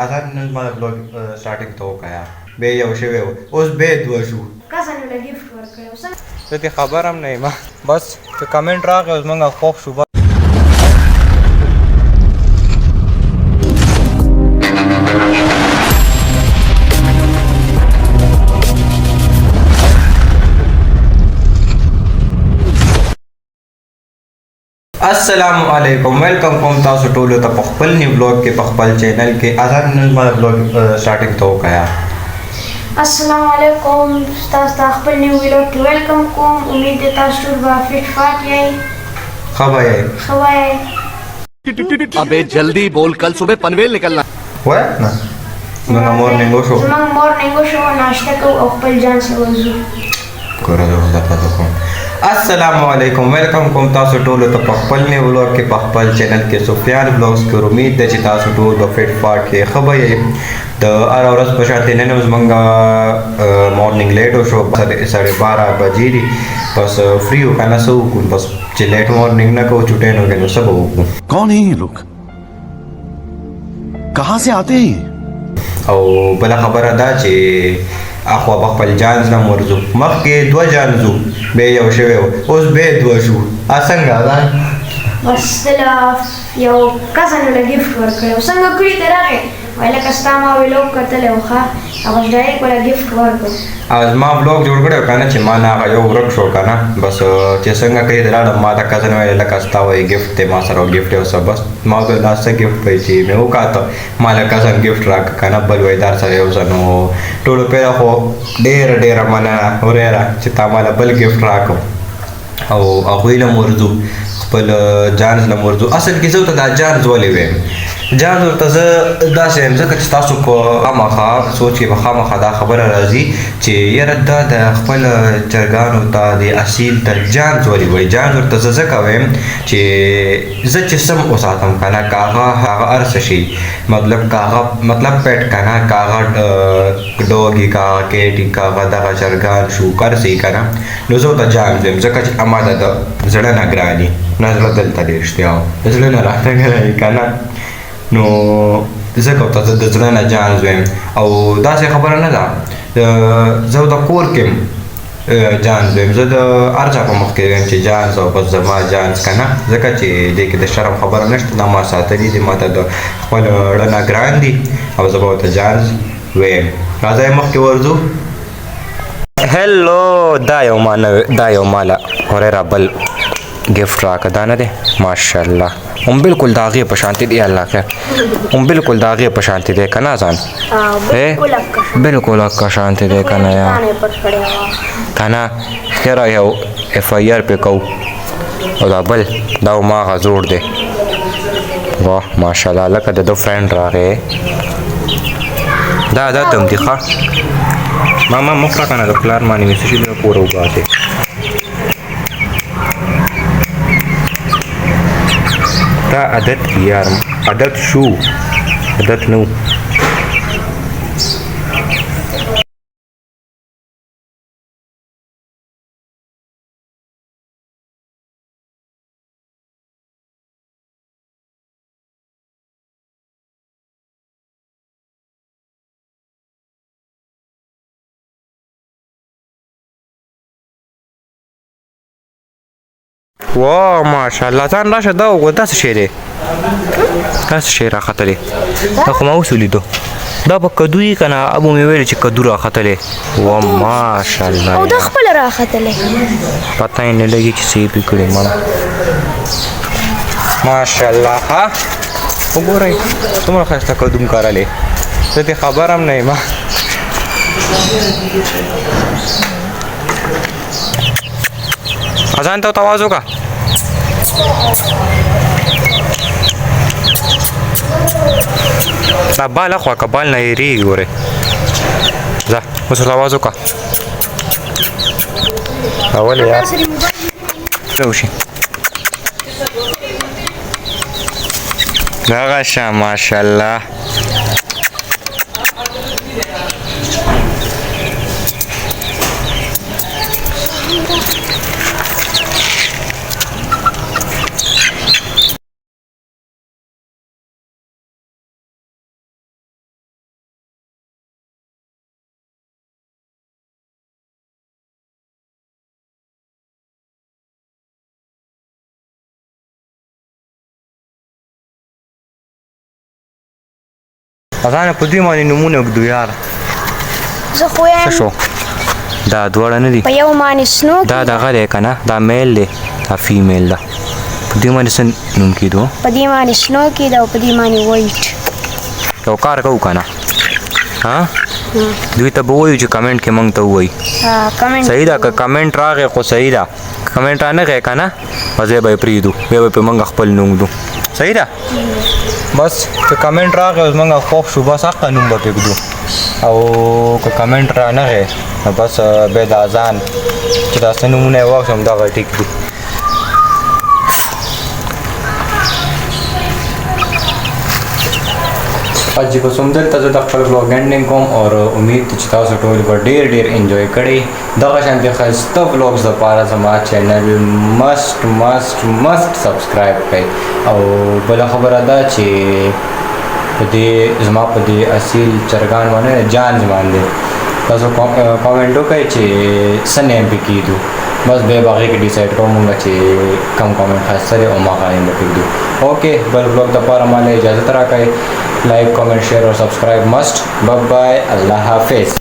اذان نن ما بلوګ سٹارټینګ ته وکایا به یو شوی اوس به دوه شو کسانو له ګیفټ ورکړو زه ته خبر هم نه یم بس چې کمنټ راغی اوس موږ خوښ شو السلام علیکم ویلکم کوم تاسو ټول ته په خپل نیو بلاګ کې په خپل چینل کې اذان نن ما بلاګ سٹارټینګ ته وکایا السلام علیکم تاسو ته خپل نیو ویډیو کې ویلکم کوم امید ده تاسو ټول به فټ فاټ یې خبره अबे जल्दी बोल कल सुबह पनवेल निकलना وای نه نو مورنینګ شو ناشته کوو او خپل ځان سره وځو ګوره زه تاسو کوم السلام علیکم ویلکم کوم تاسو ټول ته په خپل نیو بلاګ کې په خپل چینل کې سفیان بلاګز کې امید ده چې تاسو ټول به فټ فاټ کې خبره د هر ورځ په شان نن موږ مورنینګ لیټ شو 12:30 بجې دي بس فری و کنه سو کو بس چې لیټ مورنینګ نه کو چټه نه کنه سبا وکړو कौन है ये लोग कहाँ से आते हैं او بل خبره ده چې اخو په خپل جانز نه مرزو مخکې دوه جانزو به یو شوی اوس به دوه شو څنګه ده بس یو کسانو له ګیفټ ورکړو څنګه کړی ته راغی وایله کستا ما ویلو کتلې وخه هغه ډایرکټ ولا ګیفټ ورکړو از ما بلاګ جوړ کړو کنه چې ما نه یو ورک شو کنه بس چې څنګه کوي دراړه ما د کزن ویل کستا وای ګیفټ ته ما سره ګیفټ او سب بس ما د لاسه ګیفټ پیچې مې وکاته ما له کزن ګیفټ راک کنه بل وای دار سره یو ځنو ټولو پیرا خو ډیر مننه اورېرا چې تا ما بل ګیفټ راکو او هغه له مرزو خپل جانز له مرزو اصل کې زه ته دا جانز ولې ویم جانز ورته زه داسې یم ځکه چې تاسو په خامخا سوچ کې به خامخا دا خبره راځي چې یاره دا د خپل چرګانو ته د اصیل ته جانز ولې وایي جانز ورته زه ځکه ویم چې زه چې سم وساتم که نه که هغه هر څه شي مطلب پټ که نه که هغه ډوګي که هغه کیټي که هغه دغه چرګان شو هر څه که نه نو زه ورته جانز ویم ځکه چې اما د زړه نه ګراني نه زړه دلته د رښتیا د زړه نه راته ګراني که نه نو ځکه ورته زه د زړه نه جانز ویم او داسې خبره نه ده زه د کور کې جانز ویم زه د هر چا په مخ کې ویم چې جانز او بس زما جانز که نه ځکه چې دې کې د شرم خبره نشته دا ما ساتلي دي ما ته د خپل ړنه ګران دي او زه به ورته جانز ویم راځئ مخکې ورځو هلو دا یو ماله هورېرا بل गिफ्ट राका दाना दे माशाल्लाह बिल्कुल दागे पशांति दे अल्लाह खैर बिल्कुल दागे पशांति दे कना जान बिल्कुल अक्का शांति दे कना यार कना तेरा यो FIR पे कौ और बल दाव माँ का जोड़ दे वाह माशाल्लाह अल्लाह का दो फ्रेंड रागे दा तुम दिखा मामा मुखरा कना तो क्लार मानी में सुशी में पूरा उगाते دا عادت یار عادت شو عادت نو واو ماشاءالله ځان راشه دا وګوره داسې شی دی داسې شی راختلی دا خو ما اوس ولیدو دا په کدو یې که نه ابو مې ویل چې کدو راختلی وا ماشاءالله او دا خپله راختلی پته یې نه لګي چې څه یې پرې کړي مړه ماشاءالله ها وګورئ څومره ښایسته کدو م کرلی زه دې خبر هم نه یم اذان ته आवाज होगा دا بال اخوا کبال نه یری ګوره ځه اوس आवाज وکړه اول یار روشي دا غشه ماشاءالله ځان په دې باندې نمونه وګدو یار زه خو څه یم شو دا دواړه نه دي په یو باندې سنو دا دغه دی که نه دا میل دی دا فیمیل ده په دې باندې څه نوم کېدو په دې باندې سنو کې ده او په دې باندې وایټ یو کار کوو که نه ها دوی ته به ووایو چې کمنټ کې موږ ته ووایي کمنټ صحیح ده که کمنټ راغی خو صحیح ده کمنټ رانغی که نه بس بیا به یې پرېږدو بیا به پرې موږ خپل نوم ږدو صحیح ده بس که کمنټ راغی اوس موږ خوښ شو بس حقه نوم به پرې ږدو او که کمنټ رانغی نو بس بیا د اذان چې دا څه نومونه یې واخلم دغه ټیک دي چې بس همدلته زه د خپل بلاګ انډینګ کوم او امید چې تاسو ټول به ډېر انجوی کړئ دغه شانتې ښایسته بلاګز دپاره زما چینل مست سبسکرایب کړئ او بله خبره ده چې په دې زما په دې اصیل چرګان باندې جان زمان دی تاسو کامنټ وکړئ چې څه نیم پې کېږدو بس بیا به هغې کې ډیسایډ کوم مونږ چې کم کامنټ ښایسته دی او ما هغه به پرېږدو اوکې بل بلاګ دپاره ما له اجازت راکړئ لایک کامنټ شیر او سبسکرایب مست بای بای الله حافظ